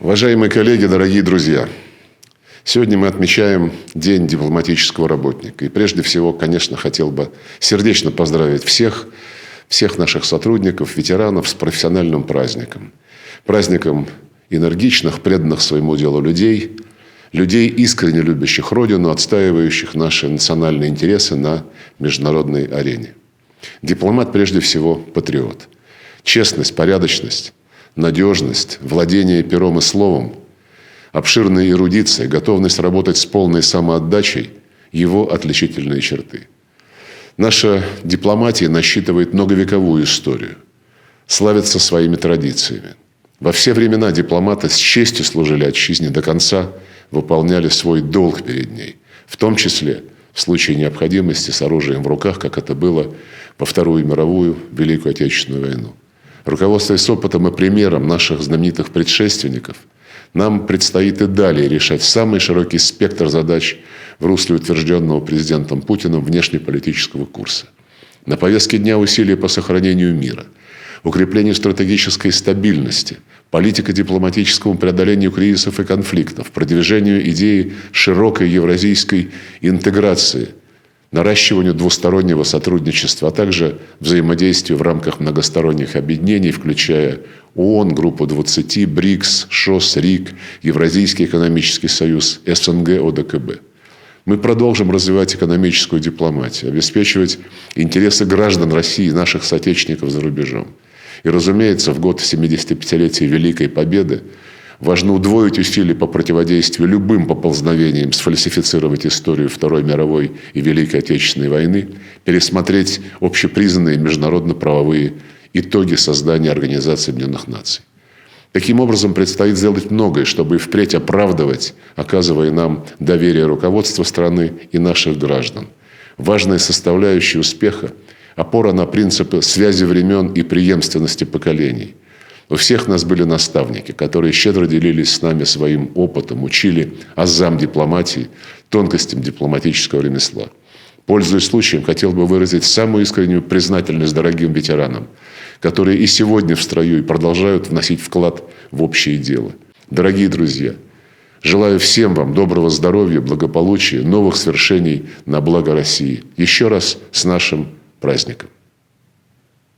Уважаемые коллеги, дорогие друзья! Сегодня мы отмечаем День дипломатического работника. И прежде всего, конечно, хотел бы сердечно поздравить всех наших сотрудников, ветеранов с профессиональным праздником. Праздником энергичных, преданных своему делу людей, искренне любящих Родину, отстаивающих наши национальные интересы на международной арене. Дипломат прежде всего патриот. Честность, порядочность, надежность, владение пером и словом, обширная эрудиция, готовность работать с полной самоотдачей – его отличительные черты. Наша дипломатия насчитывает многовековую историю, славится своими традициями. Во все времена дипломаты с честью служили отчизне до конца, выполняли свой долг перед ней, в том числе в случае необходимости с оружием в руках, как это было во Вторую мировую, Великую Отечественную войну. Руководствуясь опытом и примером наших знаменитых предшественников, нам предстоит и далее решать самый широкий спектр задач в русле утвержденного президентом Путиным внешнеполитического курса. На повестке дня усилия по сохранению мира, укреплению стратегической стабильности, политико-дипломатическому преодолению кризисов и конфликтов, продвижению идеи широкой евразийской интеграции, наращиванию двустороннего сотрудничества, а также взаимодействию в рамках многосторонних объединений, включая ООН, Группу 20, БРИКС, ШОС, РИК, Евразийский экономический союз, СНГ, ОДКБ. Мы продолжим развивать экономическую дипломатию, обеспечивать интересы граждан России и наших соотечественников за рубежом. И, разумеется, в год 75-летия Великой Победы важно удвоить усилия по противодействию любым поползновениям, сфальсифицировать историю Второй мировой и Великой Отечественной войны, пересмотреть общепризнанные международно-правовые итоги создания Организации Объединенных Наций. Таким образом, предстоит сделать многое, чтобы и впредь оправдывать, оказывая нам доверие руководства страны и наших граждан. Важная составляющая успеха – опора на принципы связи времен и преемственности поколений. У всех нас были наставники, которые щедро делились с нами своим опытом, учили азам дипломатии, тонкостям дипломатического ремесла. Пользуясь случаем, хотел бы выразить самую искреннюю признательность дорогим ветеранам, которые и сегодня в строю и продолжают вносить вклад в общее дело. Дорогие друзья, желаю всем вам доброго здоровья, благополучия, новых свершений на благо России. Еще раз с нашим праздником!